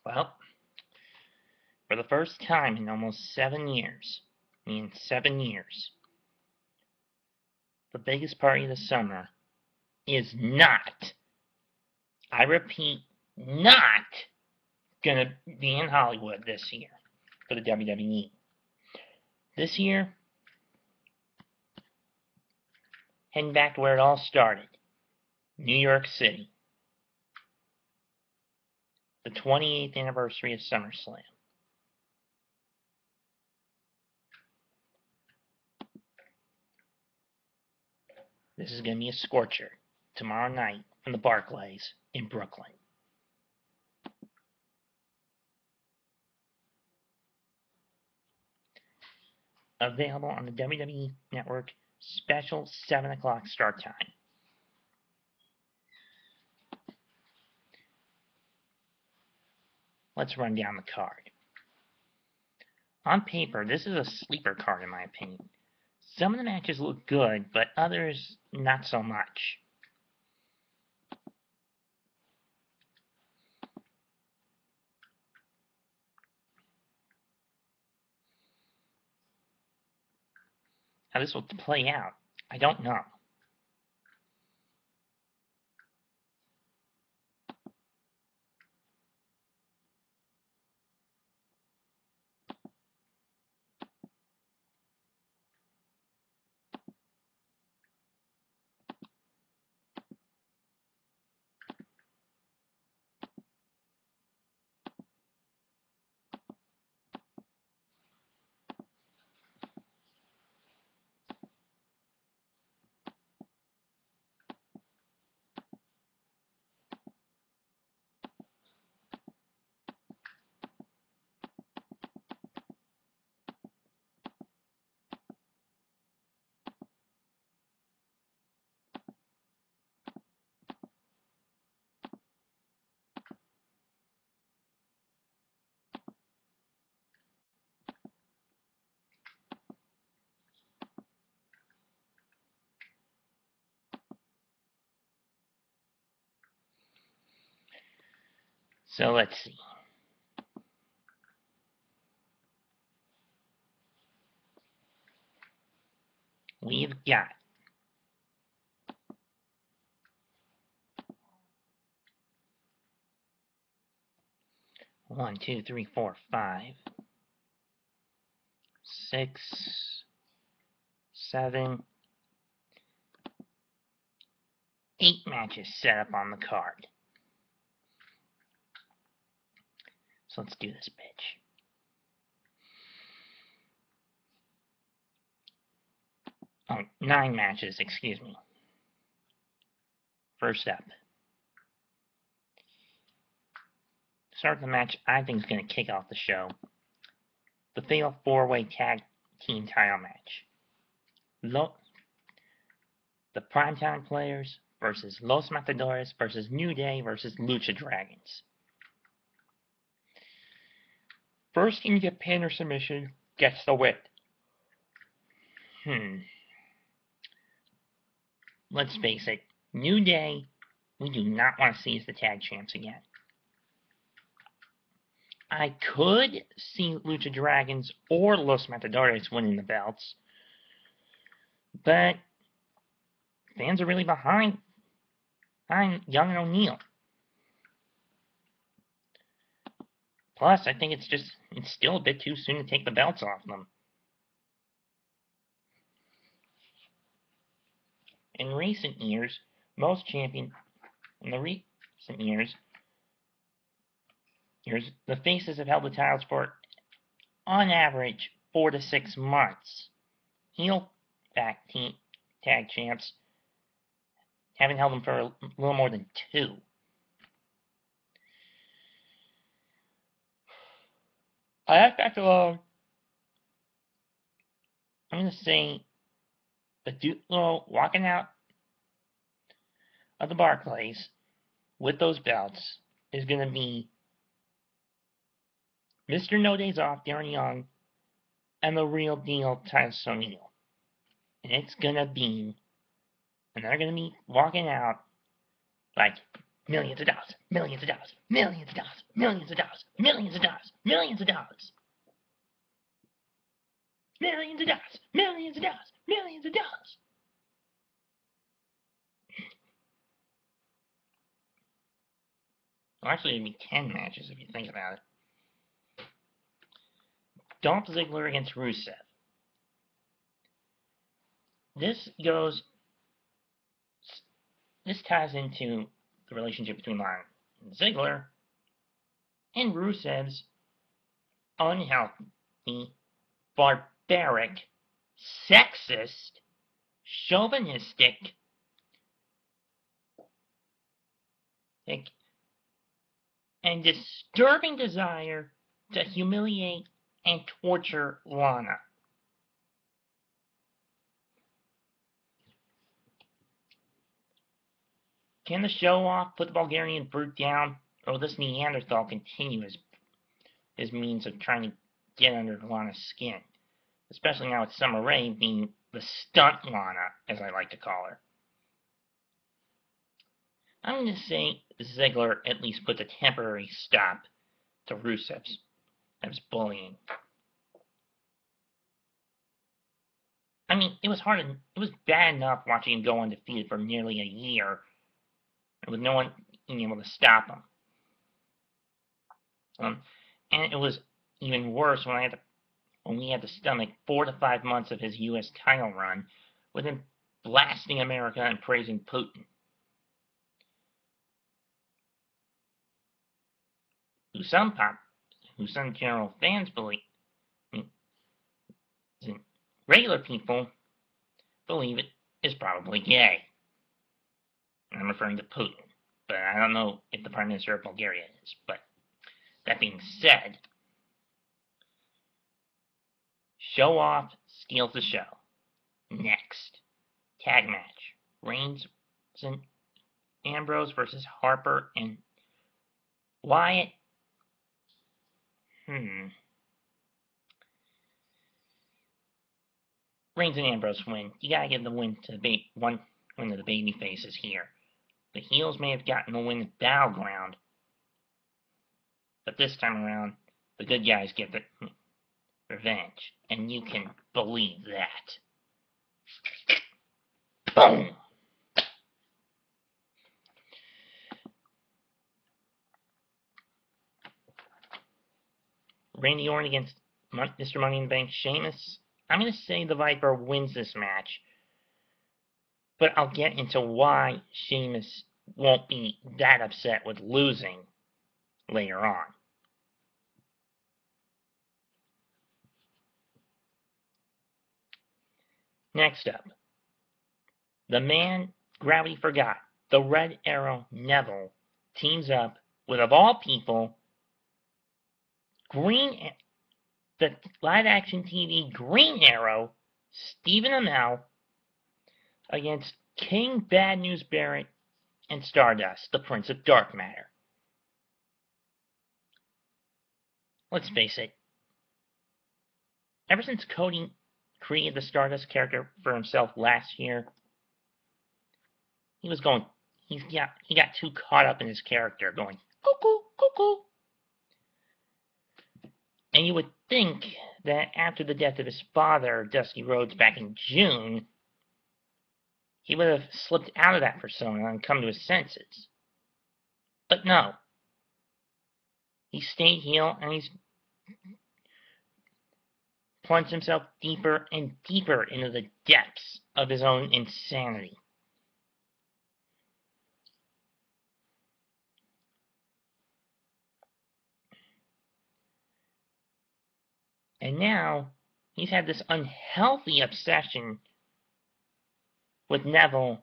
Well, for the first time in almost 7 years, the biggest party of the summer is not, I repeat, not gonna be in Hollywood this year for the WWE. This year, heading back to where it all started, New York City, the 28th anniversary of Summerslam. This is going to be a scorcher tomorrow night from the Barclays in Brooklyn. Available on the WWE Network, special 7 o'clock start time. Let's run down the card. On paper, this is a sleeper card in my opinion. Some of the matches look good, but others not so much. How this will play out, I don't know. So let's see. We've got one, two, three, four, 5, 6, 7, 8 matches set up on the card. So let's do this bitch. Oh, 9 matches, excuse me. First up. Start the match I think is going to kick off the show. The fatal 4-way tag team title match. The Primetime Players versus Los Matadores versus New Day versus Lucha Dragons. First in to get pin or submission gets the win. Let's face it, New Day, we do not want to see as the tag champs again. I could see Lucha Dragons or Los Matadores winning the belts, but fans are really behind Young and O'Neil. Plus, I think it's still a bit too soon to take the belts off them. In recent years, the faces have held the titles for, on average, 4 to 6 months. Heel tag champs haven't held them for a little more than 2. I have backed along. I'm going to say the Duke walking out of the Barclays with those belts is going to be Mr. No Days Off, Darren Young, and the real deal, Titus O'Neil. And they're going to be walking out like Millions of dollars, millions of dollars, millions of dollars, millions of dollars, millions of dollars, millions of dollars. Millions of dollars, millions of dollars, millions of dollars. Well, actually, it'd be 10 matches if you think about it. Dolph Ziggler against Rusev. This ties into the relationship between Lana and Ziggler and Rusev's unhealthy, barbaric, sexist, chauvinistic, and disturbing desire to humiliate and torture Lana. Can the show-off put the Bulgarian brute down, or will this Neanderthal continue his means of trying to get under Lana's skin? Especially now with Summer Rae being the stunt Lana, as I like to call her. I'm going to say Ziggler at least puts a temporary stop to Rusev's bullying. I mean, it was bad enough watching him go undefeated for nearly a year, with no one being able to stop him. And it was even worse when we had to stomach 4 to 5 months of his U.S. title run, with him blasting America and praising Putin. Who some general fans believe, regular people believe it is probably gay. I'm referring to Putin, but I don't know if the Prime Minister of Bulgaria is. But that being said, show off steals the show. Next, tag match: Reigns and Ambrose versus Harper and Wyatt. Reigns and Ambrose win. You gotta give the win to one of the baby faces here. The heels may have gotten the win at Battleground, but this time around, the good guys get the revenge, and you can believe that. Boom! Randy Orton against Mr. Money in the Bank Sheamus. I'm going to say the Viper wins this match, but I'll get into why Sheamus won't be that upset with losing later on. Next up, the man gravity forgot, the Red Arrow Neville, teams up with, of all people, the live-action TV Green Arrow, Stephen Amell, against King Bad News Barrett and Stardust, the Prince of Dark Matter. Let's face it, ever since Cody created the Stardust character for himself last year, he got too caught up in his character, going cuckoo, cuckoo. And you would think that after the death of his father, Dusty Rhodes, back in June, he would have slipped out of that persona and come to his senses. But no. He stayed heel, and he's plunged himself deeper and deeper into the depths of his own insanity. And now, he's had this unhealthy obsession with Neville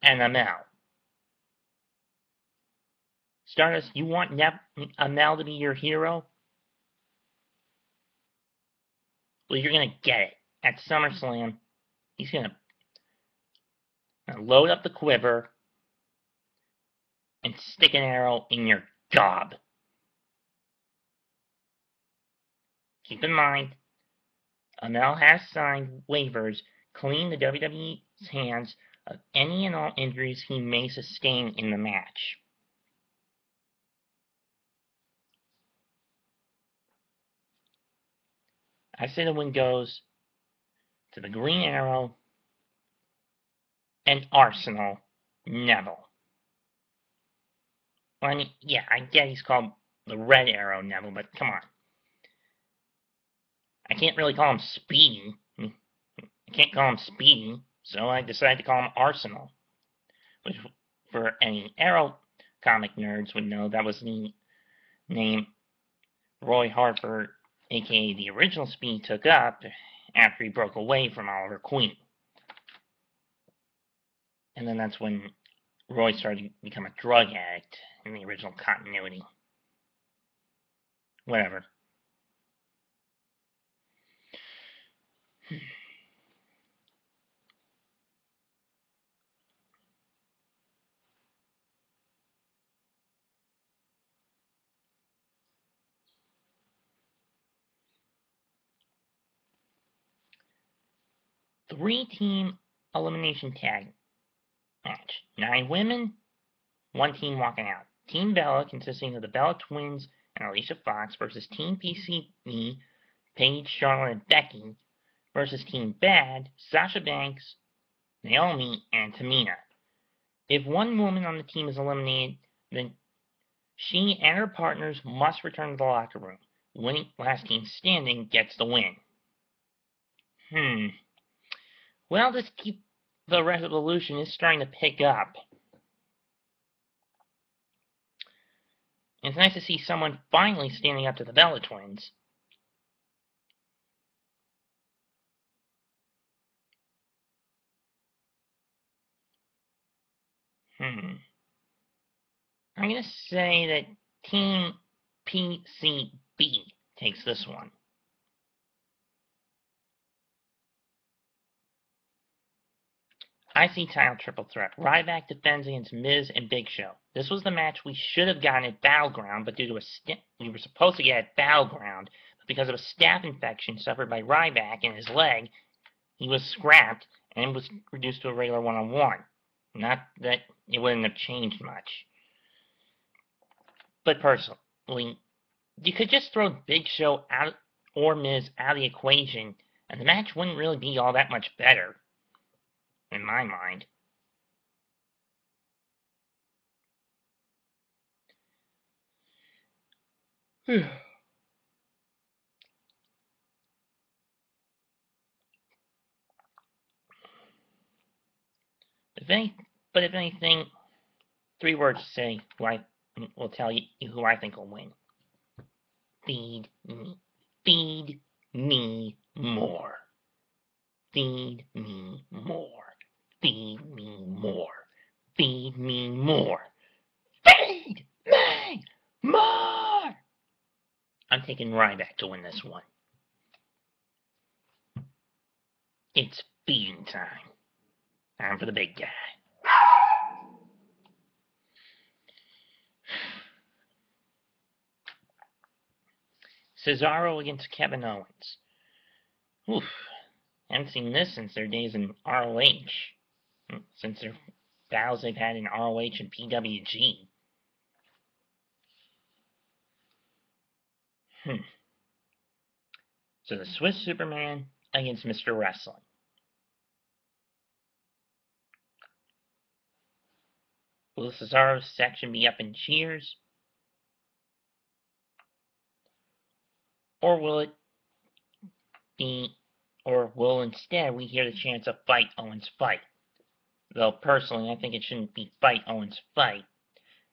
and Amell. Stardust, you want Amell to be your hero? Well, you're going to get it. At SummerSlam, he's going to load up the quiver and stick an arrow in your gob. Keep in mind, Amell has signed waivers cleaning the WWE's hands of any and all injuries he may sustain in the match. I say the win goes to the Green Arrow and Arsenal Neville. Well, I mean, yeah, I get he's called the Red Arrow Neville, but come on. I can't really call him Speedy. I can't call him Speedy, so I decided to call him Arsenal. Which, for any Arrow comic nerds would know, that was the name Roy Harper, aka the original Speedy, took up after he broke away from Oliver Queen. And then that's when Roy started to become a drug addict in the original continuity. Whatever. Three-team elimination tag match. 9 women, 1 team walking out. Team Bella, consisting of the Bella Twins and Alicia Fox, versus Team PCE, Paige, Charlotte, and Becky, versus Team Bad, Sasha Banks, Naomi, and Tamina. If one woman on the team is eliminated, then she and her partners must return to the locker room. Winning last team standing gets the win. Well, this the resolution is starting to pick up. It's nice to see someone finally standing up to the Bella Twins. I'm going to say that Team PCB takes this one. IC title triple threat. Ryback defends against Miz and Big Show. This was the match we should have gotten at Battleground, but due to we were supposed to get at Battleground, but because of a staph infection suffered by Ryback in his leg, he was scrapped and was reduced to a regular one-on-one. Not that it wouldn't have changed much. But personally, you could just throw Big Show out or Miz out of the equation, and the match wouldn't really be all that much better. In my mind. If anything, 3 words to say will tell you who I think will win. Feed me. Feed me more. Feed me more. Feed me more. Feed me more. Feed me more! I'm taking Ryback to win this one. It's feeding time. Time for the big guy. Cesaro against Kevin Owens. Oof. Haven't seen this since their days in ROH. Since their battles they've had in ROH and PWG. So the Swiss Superman against Mr. Wrestling. Will Cesaro's section be up in cheers? Or will instead we hear the chants of Fight Owens Fight? Though personally I think it shouldn't be Fight Owens Fight.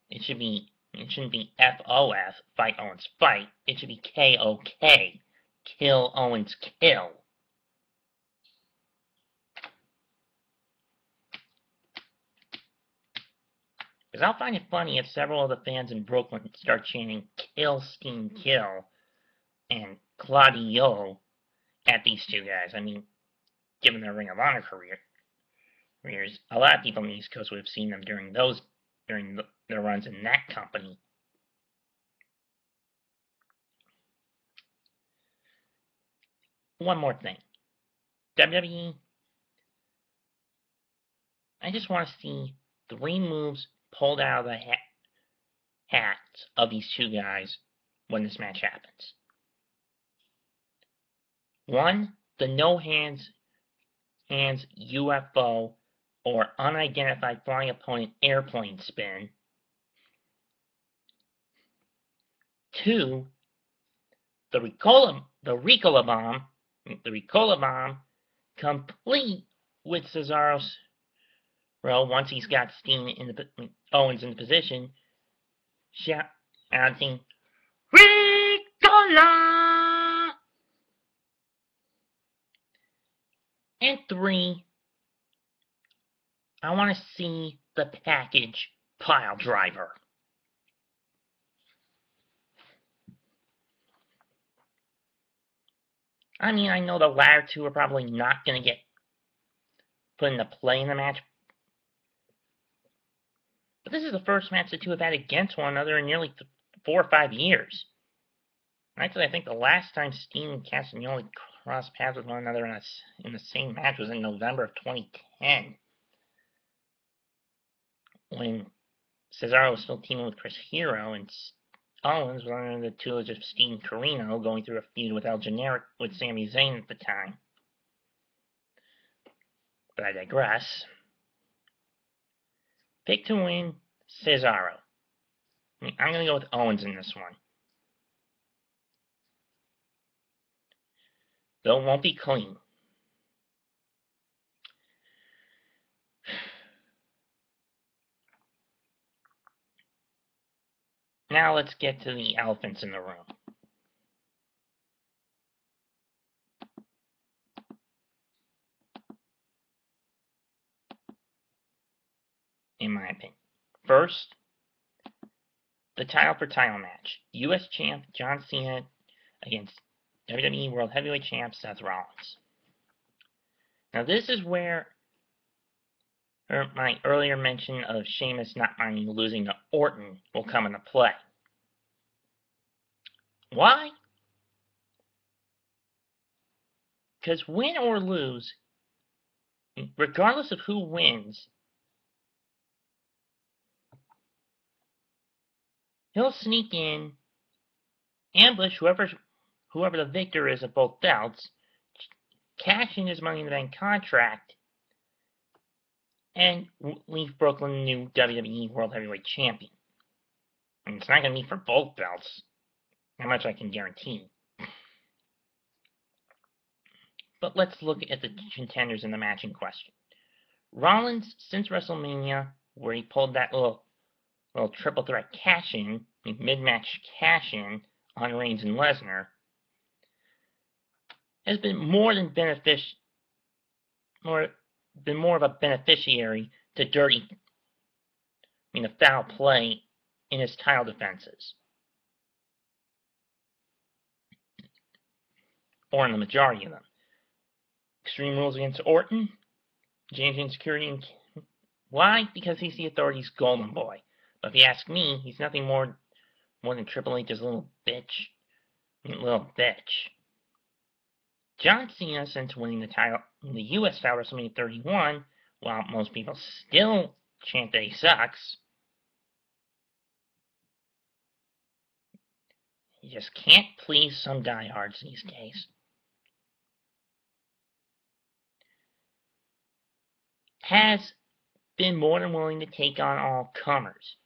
It shouldn't be FOF, Fight Owens Fight. It should be KOK, Kill Owens Kill. Because I'll find it funny if several of the fans in Brooklyn start chanting Kill Steen Kill and Claudio at these two guys. I mean, given their Ring of Honor careers, a lot of people on the East Coast would have seen them during their runs in that company. One more thing. WWE, I just want to see 3 moves pulled out of the hats of these two guys when this match happens. 1. The no hands UFO or unidentified flying opponent airplane spin. 2. The Ricola bomb, complete with Cesaro's once he's got Owens in the position, shouting, Ricola! And 3, I want to see the package pile driver. I mean, I know the latter two are probably not going to get put into play in the match, but this is the first match the two have had against one another in nearly 4 or 5 years. Actually, I think the last time Steen and Castagnoli crossed paths with one another in the same match was in November of 2010, when Cesaro was still teaming with Chris Hero and Owens was under the tutelage of Steen Carino, going through a feud with El Generic with Sami Zayn at the time. But I digress. Pick to win, Cesaro. I'm going to go with Owens in this one. Though it won't be clean. Now let's get to the elephants in the room. In my opinion. First, the title for title match. U.S. Champ John Cena against WWE World Heavyweight Champ Seth Rollins. Now this is where my earlier mention of Sheamus not minding losing to Orton will come into play. Why? Because win or lose, regardless of who wins, he'll sneak in, ambush whoever the victor is of both belts, cash in his Money in the Bank contract, and leave Brooklyn the new WWE World Heavyweight Champion. And it's not going to be for both belts, how much I can guarantee. But let's look at the contenders in the match in question. Rollins, since WrestleMania, where he pulled that little triple threat cash-in, mid-match cash-in on Reigns and Lesnar, has been more of a beneficiary to the foul play in his title defenses. Or in the majority of them. Extreme Rules against Orton, James Insecurity. Why? Because he's the Authority's golden boy. But if you ask me, he's nothing more than Triple H's little bitch. John Cena, since winning the title in the U.S. title WrestleMania 31, while most people still chant that he sucks, he just can't please some diehards these days. Has been more than willing to take on all comers.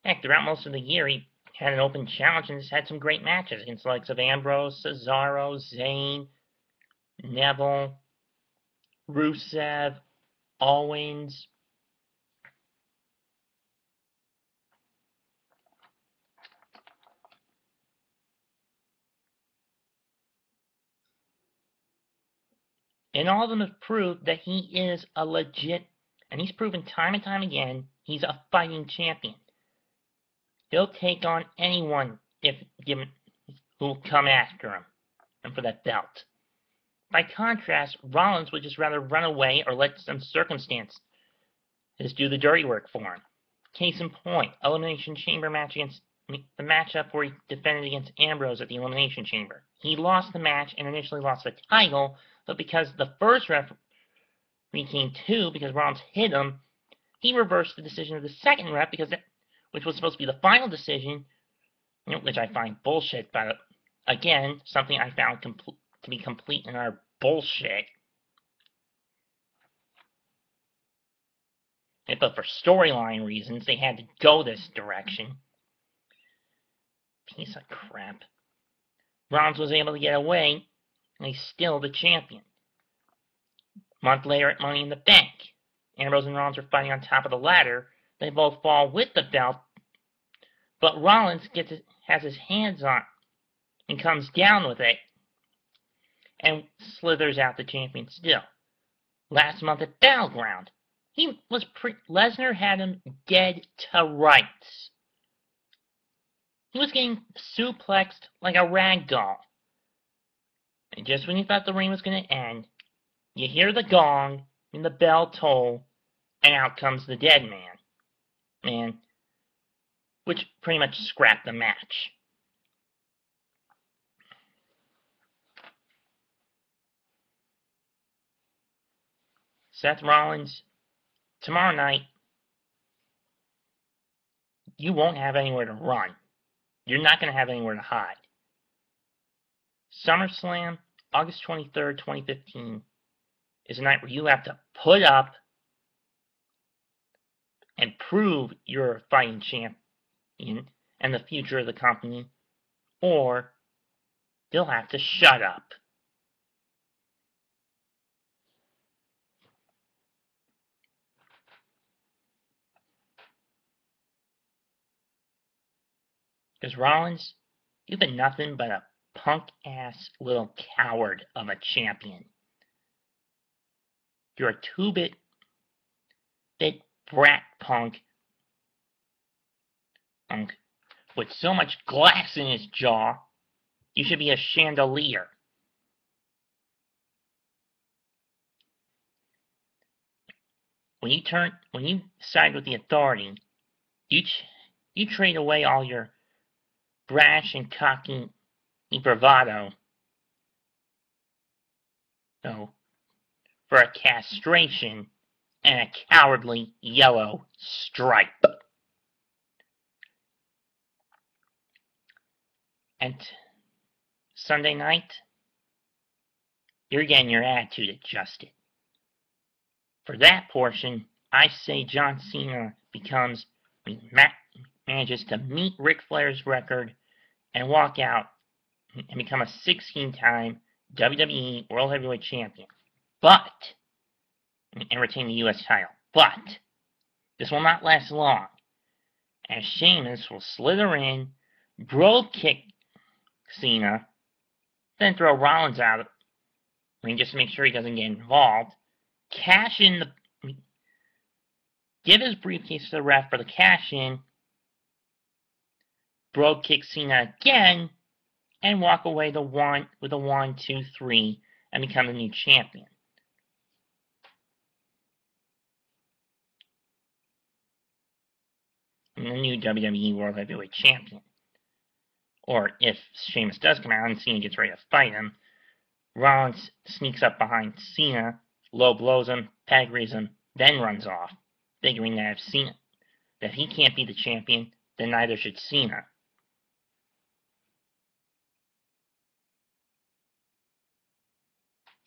Heck, throughout most of the year, he had an open challenge and has had some great matches against the likes of Ambrose, Cesaro, Zayn, Neville, Rusev, Owens. And all of them have proved that he is a legit, and he's proven time and time again, he's a fighting champion. He'll take on anyone if given who'll come after him and for that belt. By contrast, Rollins would just rather run away or let some circumstance do the dirty work for him. Case in point, Elimination Chamber match against the matchup where he defended against Ambrose at the Elimination Chamber. He lost the match and initially lost the title, but because the first referee came to, because Rollins hit him, he reversed the decision of the second ref, which was supposed to be the final decision, which I find bullshit, but again, something I found to be complete in our bullshit. But for storyline reasons, they had to go this direction. Piece of crap. Rollins was able to get away, and he's still the champion. A month later at Money in the Bank, Ambrose and Rollins are fighting on top of the ladder. They both fall with the belt, but Rollins has his hands on and comes down with it and slithers out the champion still. Last month at Battleground, Lesnar had him dead to rights. He was getting suplexed like a rag doll. And just when you thought the reign was going to end, you hear the gong and the bell toll, and out comes the dead man. Which pretty much scrapped the match. Seth Rollins, tomorrow night, you won't have anywhere to run. You're not going to have anywhere to hide. SummerSlam, August 23rd, 2015, is a night where you have to put up and prove you're a fighting champion and the future of the company, or you'll have to shut up. Because Rollins, you've been nothing but a punk-ass little coward of a champion. You're a two-bit brat punk with so much glass in his jaw, you should be a chandelier. When you side with the Authority, you trade away all your brash and cocky bravado for a castration and a cowardly yellow stripe. And Sunday night, you're getting your attitude adjusted. For that portion, I say John Cena manages to meet Ric Flair's record and walk out and become a 16-time WWE World Heavyweight Champion. And retain the U.S. title. But this will not last long, as Sheamus will slither in, bro kick Cena, then throw Rollins out of the ring just to make sure he doesn't get involved, give his briefcase to the ref for the cash-in, bro kick Cena again, and walk away with a 1, 2, 3, and become the new champion. And the new WWE World Heavyweight Champion. Or if Sheamus does come out and Cena gets ready to fight him, Rollins sneaks up behind Cena, low blows him, pedigrees him, then runs off, figuring that if he can't be the champion, then neither should Cena.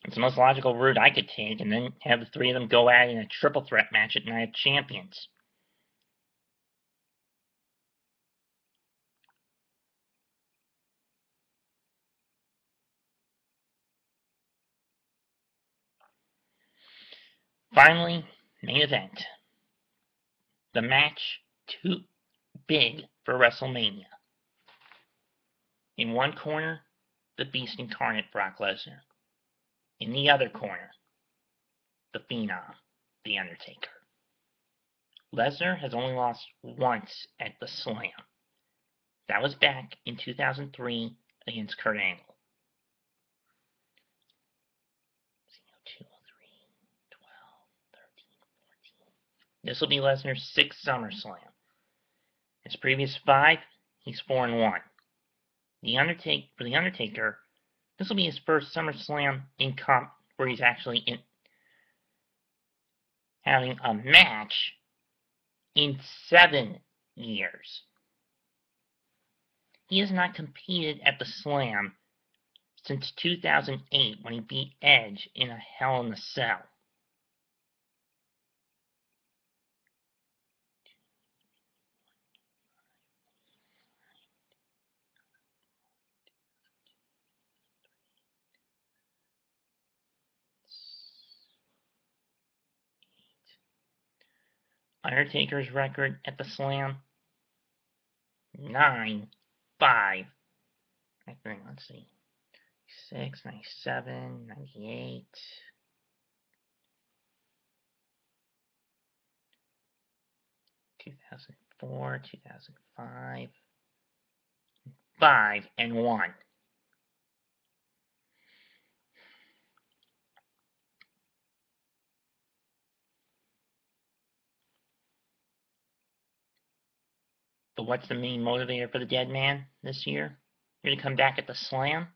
It's the most logical route I could take, and then have the three of them go at it in a triple threat match at Night of Champions. Finally, main event. The match too big for WrestleMania. In one corner, the Beast Incarnate Brock Lesnar. In the other corner, the Phenom, The Undertaker. Lesnar has only lost once at the Slam. That was back in 2003 against Kurt Angle. This will be Lesnar's 6th SummerSlam. His previous 5, he's 4-1. For The Undertaker, this will be his first SummerSlam where he's actually having a match in 7 years. He has not competed at the Slam since 2008 when he beat Edge in a Hell in a Cell. Undertaker's record at the Slam, 9-5. I think, let's see, 96, 97, 98. 2004, 2005, 5-1. But what's the main motivator for the Dead Man this year? You're to come back at the Slam?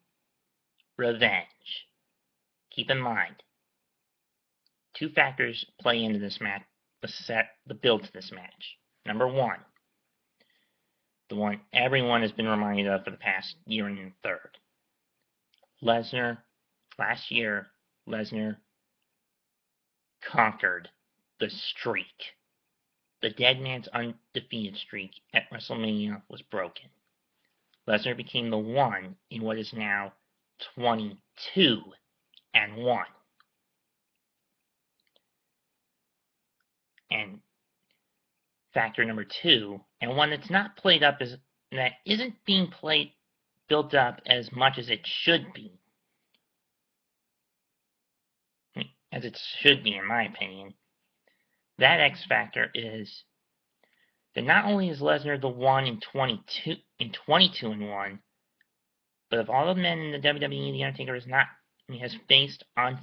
Revenge. Keep in mind, two factors play into this match, the build to this match. Number one, the one everyone has been reminded of for the past year and a third. Lesnar, last year, Lesnar conquered the streak. The Dead Man's undefeated streak at WrestleMania was broken. Lesnar became the one in what is now 22-1. And factor number two, and one that's not played up as that isn't being built up as much as it should be. As it should be, in my opinion. That X factor is that not only is Lesnar the one in 22-1, but of all the men in the WWE, The Undertaker has faced on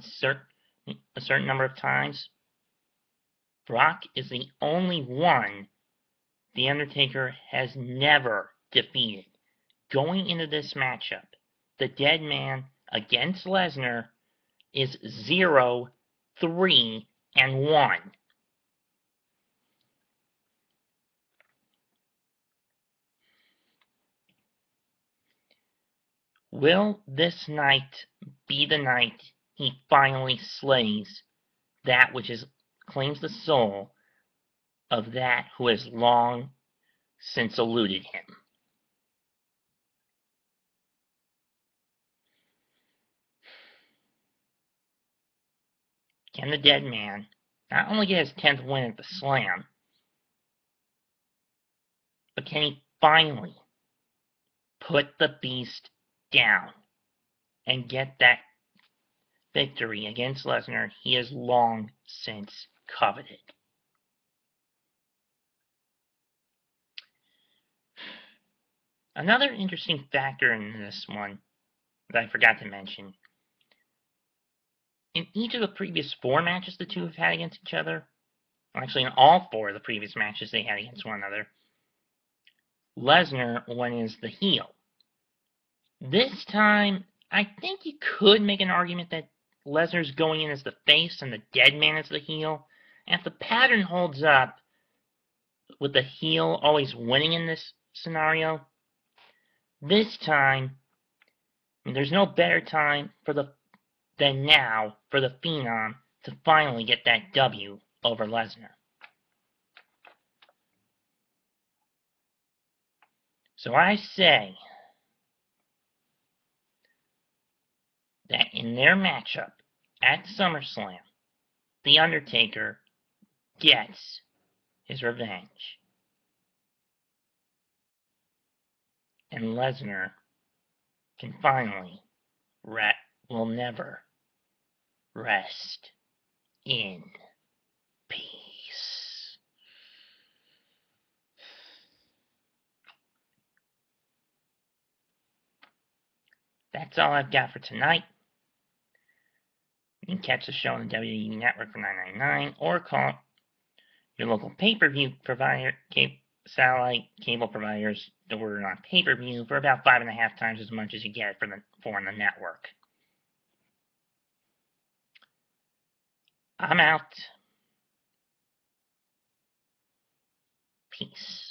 a certain number of times. Brock is the only one The Undertaker has never defeated. Going into this matchup, the Dead Man against Lesnar is 0-3-1. Will this night be the night he finally slays that which claims the soul of that who has long since eluded him? Can the Dead Man not only get his 10th win at the Slam, but can he finally put the Beast down and get that victory against Lesnar he has long since coveted? Another interesting factor in this one that I forgot to mention, in each of the previous 4 matches the two have had against each other, actually in all 4 of the previous matches they had against one another, Lesnar went as the heel. This time, I think you could make an argument that Lesnar's going in as the face and the Dead Man as the heel. And if the pattern holds up with the heel always winning in this scenario, this time, there's no better time than now for the Phenom to finally get that W over Lesnar. So I say that in their matchup at SummerSlam, The Undertaker gets his revenge. And Lesnar can finally will never rest in peace. That's all I've got for tonight. You can catch the show on the WWE Network for $9.99 or call your local pay-per-view provider, satellite cable providers to order on pay-per-view for about 5.5 times as much as you get for on the network. I'm out. Peace.